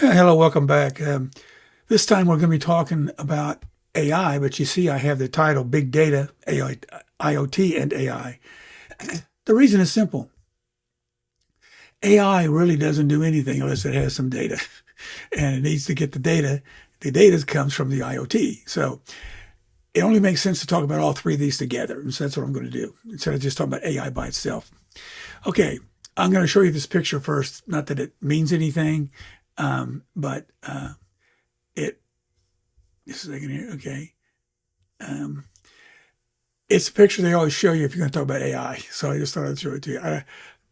Hello, welcome back. This time we're going to be talking about AI, but you see I have the title Big Data, AI, IoT, and AI. The reason is simple. AI really doesn't do anything unless it has some data, and it needs to get the data. The data comes from the IoT. So it only makes sense to talk about all three of these together. And so that's what I'm going to do instead of just talking about AI by itself. Okay, I'm going to show you this picture first. Not that it means anything, but it just a second here. Okay. Um, it's a picture they always show you if you're going to talk about AI. So I just thought I'd show it to you. I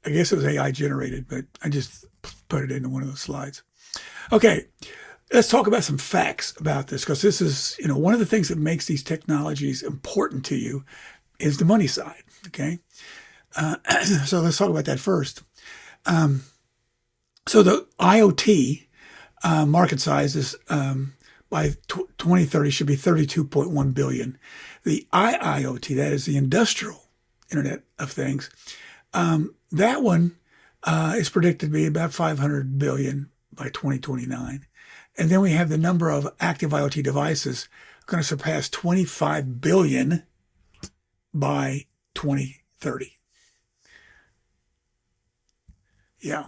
guess it was AI generated, but I just put it into one of those slides. Okay. Let's talk about some facts about this because this is, one of the things that makes these technologies important to you is the money side. Okay. So let's talk about that first. So the IoT market size is by 2030 should be 32.1 billion. The IIoT, that is the industrial Internet of Things, that one is predicted to be about 500 billion by 2029. And then we have the number of active IoT devices going to surpass 25 billion by 2030. Yeah.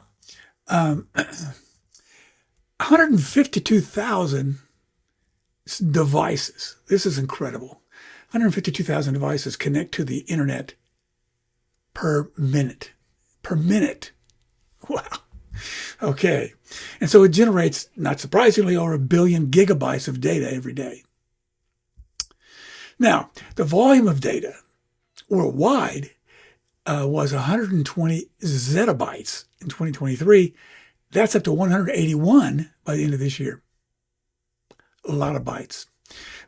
152,000 devices. This is incredible. 152,000 devices connect to the internet per minute. Per minute. Wow. Okay. And so it generates, not surprisingly, over 1 billion gigabytes of data every day. Now, the volume of data worldwide was 120 zettabytes in 2023. That's up to 181 by the end of this year. A lot of bytes.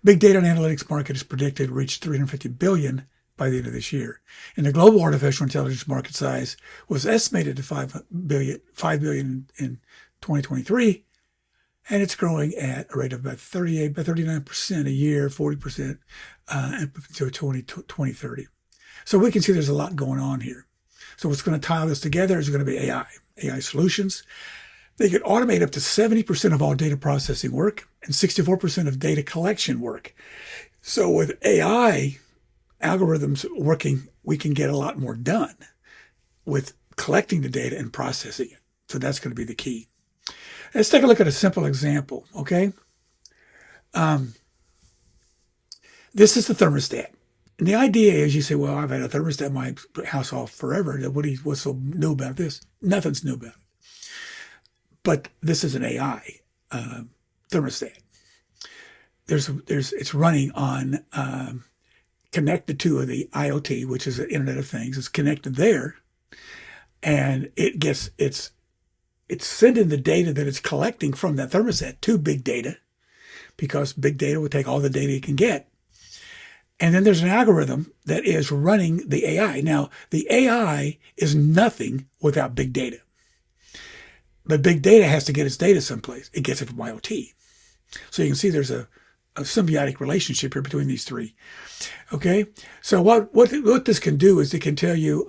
Big data and analytics market is predicted to reach 350 billion by the end of this year. And the global artificial intelligence market size was estimated to 5 billion in 2023. And it's growing at a rate of about 39% a year, 40% until 2030. So we can see there's a lot going on here. So what's going to tie this together is going to be AI solutions. They could automate up to 70% of all data processing work and 64% of data collection work. So with AI algorithms working, we can get a lot more done with collecting the data and processing it. So that's going to be the key. Let's take a look at a simple example, okay? This is the thermostat. And the idea is you say, well, I've had a thermostat in my house all forever. What's so new about this? Nothing's new about it. But this is an AI thermostat. It's running on connected to the IoT, which is the Internet of Things. It's connected there, and it's sending the data that it's collecting from that thermostat to big data, because big data will take all the data it can get. And then there's an algorithm that is running the AI. Now, the AI is nothing without big data. But big data has to get its data someplace. It gets it from IoT. So you can see there's a symbiotic relationship here between these three. Okay? So what this can do is it can tell you,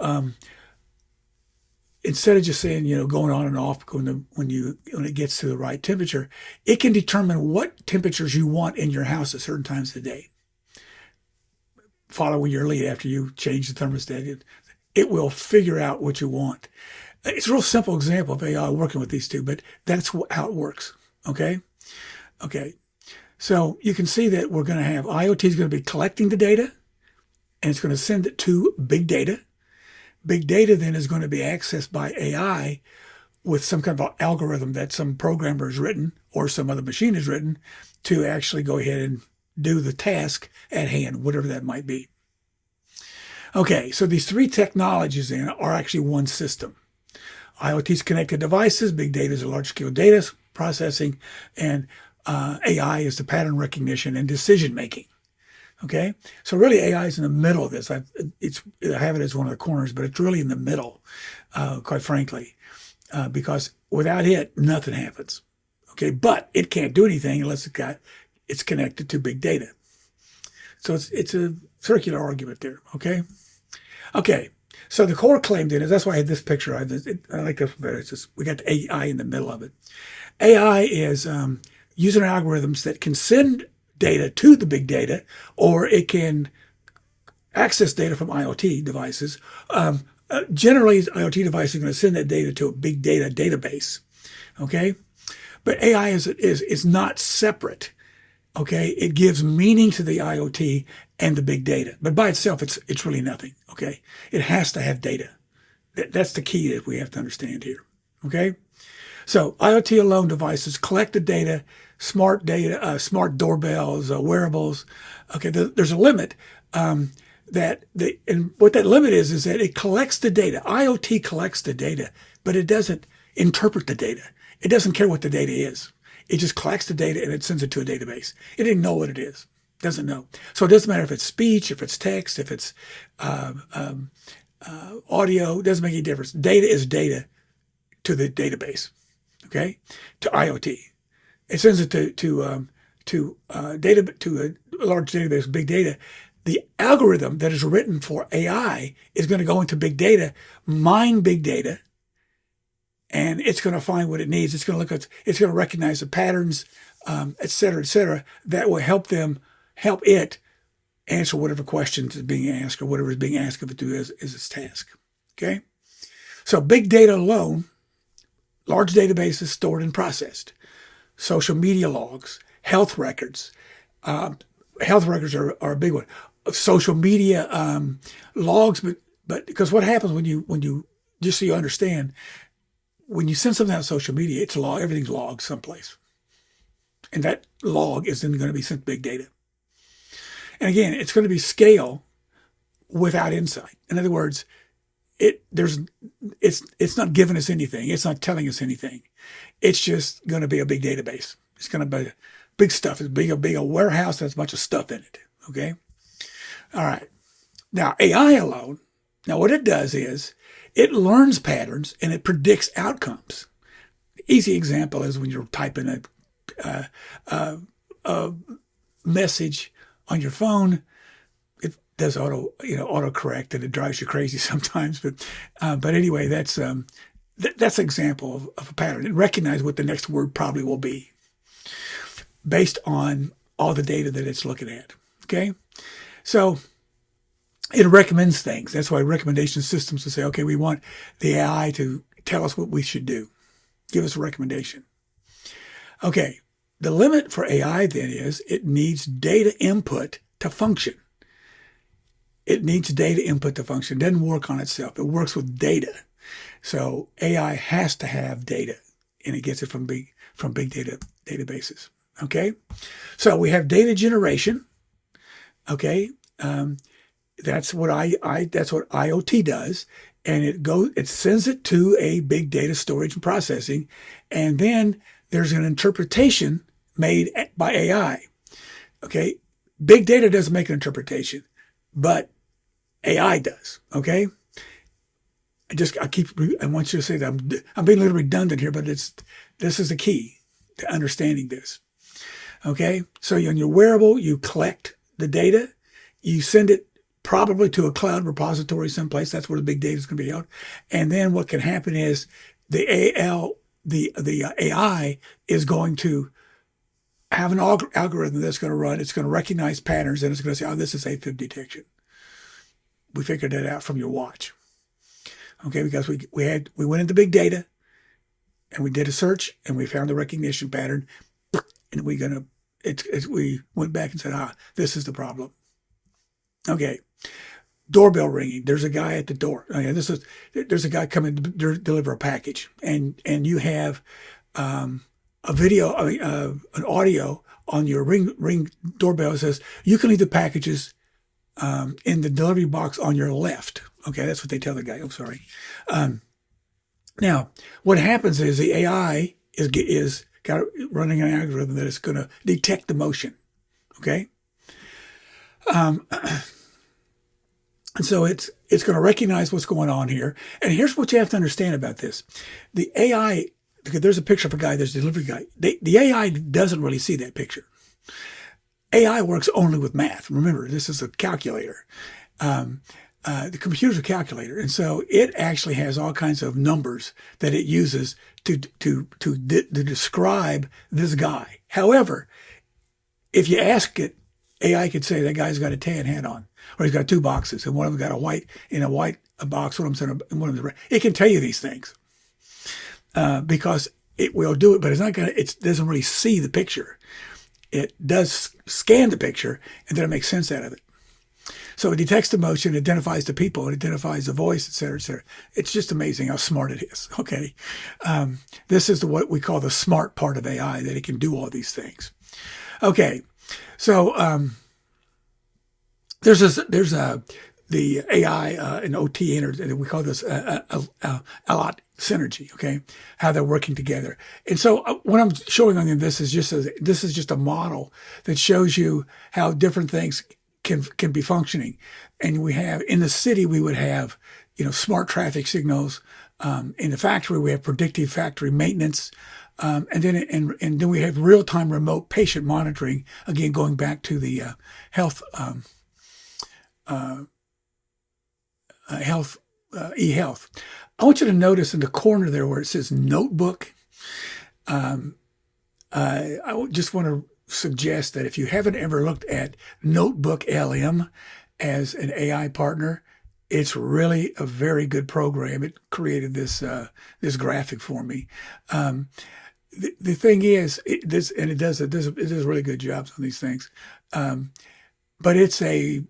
instead of just saying, going on and off when it gets to the right temperature, it can determine what temperatures you want in your house at certain times of the day. Following your lead after you change the thermostat, it will figure out what you want. It's a real simple example of AI working with these two, but that's how it works. Okay? Okay. So you can see that we're going to have IoT is going to be collecting the data, and it's going to send it to big data. Big data then is going to be accessed by AI with some kind of algorithm that some programmer has written or some other machine has written to actually go ahead and do the task at hand, whatever that might be. Okay, so these three technologies then are actually one system. IoT is connected devices, big data is a large-scale data processing, and AI is the pattern recognition and decision making. Okay, so really AI is in the middle of this. I have it as one of the corners, but it's really in the middle, quite frankly, because without it, nothing happens. Okay, but it can't do anything unless it's connected to big data. So it's a circular argument there. Okay. So the core claim then is, that's why I had this picture. I like this better. It's just, we got the AI in the middle of it. AI is using algorithms that can send data to the big data, or it can access data from IoT devices. Generally, IoT devices are going to send that data to a big data database. Okay, but AI is not separate. Okay, it gives meaning to the IoT and the big data, but by itself, it's really nothing. Okay, it has to have data. That's the key that we have to understand here. Okay, so IoT alone devices collect the data, smart doorbells, wearables. Okay, there's a limit. And what that limit is that it collects the data. IoT collects the data, but it doesn't interpret the data. It doesn't care what the data is. It just collects the data and it sends it to a database. It didn't know what it is. Doesn't know. So it doesn't matter if it's speech, if it's text, if it's audio. It doesn't make any difference. Data is data to the database. Okay, to IoT. It sends it to a large database, big data. The algorithm that is written for AI is going to go into big data, mine big data, and it's going to find what it needs. It's going to recognize the patterns, et cetera, that will help it answer whatever questions is being asked or whatever is being asked of it to do is its task. Okay? So big data alone, large databases stored and processed, social media logs, health records. Health records are a big one. Social media logs, but because what happens when you just so you understand, when you send something out on social media, it's log, everything's logged someplace, and that log is then going to be sent to big data. And again, it's going to be scale without insight. In other words, it's not giving us anything. It's not telling us anything. It's just going to be a big database. It's going to be big stuff. It's a warehouse that has a bunch of stuff in it. Okay. All right. Now AI alone. Now what it does is it learns patterns and it predicts outcomes. Easy example is when you're typing a message on your phone. It does autocorrect and it drives you crazy sometimes. But anyway, that's an example of a pattern. It recognizes what the next word probably will be based on all the data that it's looking at. Okay, so it recommends things. That's why recommendation systems will say, okay, we want the AI to tell us what we should do, give us a recommendation. Okay, the limit for AI then is it needs data input to function. It needs data input to function. It doesn't work on itself. It works with data. So AI has to have data, and it gets it from big data databases. Okay, so we have data generation. Okay, that's what that's what IoT does, and it sends it to a big data storage and processing, and then there's an interpretation made by AI. Okay, big data doesn't make an interpretation, but AI does. Okay, I want you to say that I'm being a little redundant here, but this is the key to understanding this. Okay, so on your wearable, you collect the data, you send it probably to a cloud repository someplace. That's where the big data is going to be held. And then what can happen is the AI is going to have an algorithm that's going to run. It's going to recognize patterns, and it's going to say, "Oh, this is AFib detection. We figured that out from your watch." Okay, because we went into big data, and we did a search, and we found the recognition pattern, and we went back and said, this is the problem. Okay, doorbell ringing. There's a guy at the door. Okay, there's a guy coming to deliver a package, and you have a video, an audio on your ring doorbell that says you can leave the packages in the delivery box on your left. Okay, that's what they tell the guy. I'm sorry. Now, what happens is the AI is running an algorithm that is going to detect the motion. Okay. And so it's going to recognize what's going on here. And here's what you have to understand about this. The AI, because there's a picture of a guy, there's a delivery guy. The AI doesn't really see that picture. AI works only with math. Remember, this is a calculator. the computer's a calculator, and so it actually has all kinds of numbers that it uses to describe this guy. However, if you ask it, AI could say that guy's got a tan hat on, or he's got two boxes, and one of them got a white box, one of them's in one of the red. It can tell you these things because it will do it, but it's not gonna. It doesn't really see the picture. It does scan the picture, and then it makes sense out of it. So it detects emotion, identifies the people, it identifies the voice, et cetera, et cetera. It's just amazing how smart it is. Okay, this is what we call the smart part of AI, that it can do all these things. Okay, so there's the AI and OT and we call this IOT synergy. Okay, how they're working together. And so what I'm showing on you this is just a model that shows you how different things can be functioning. And we have in the city we would have smart traffic signals. In the factory we have predictive factory maintenance. And then we have real-time remote patient monitoring. Again, going back to the health e-health. I want you to notice in the corner there where it says notebook. I just want to suggest that if you haven't ever looked at Notebook LM as an AI partner, it's really a very good program. It created this graphic for me. The thing is, it does really good jobs on these things. But it's a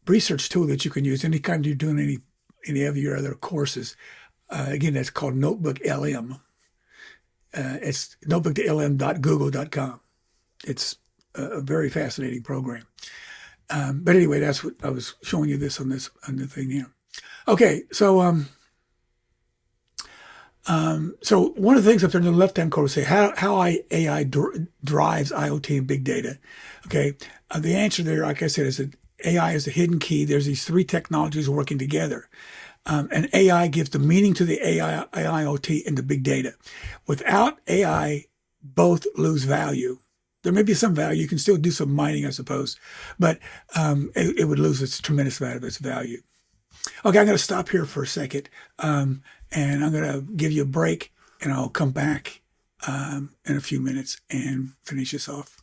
research tool that you can use anytime you're doing any of your other courses. Again, that's called Notebook LM. It's notebooklm.google.com. It's a very fascinating program. But anyway, that's what I was showing you this on the thing here. Okay, so so one of the things up there in the left-hand corner say how AI drives IoT and big data. Okay, the answer there, like I said, is that AI is the hidden key. There's these three technologies working together. And AI gives the meaning to the IoT and the big data. Without AI, both lose value. There may be some value. You can still do some mining, I suppose, but it would lose its tremendous amount of its value. Okay, I'm going to stop here for a second, and I'm going to give you a break, and I'll come back in a few minutes and finish this off.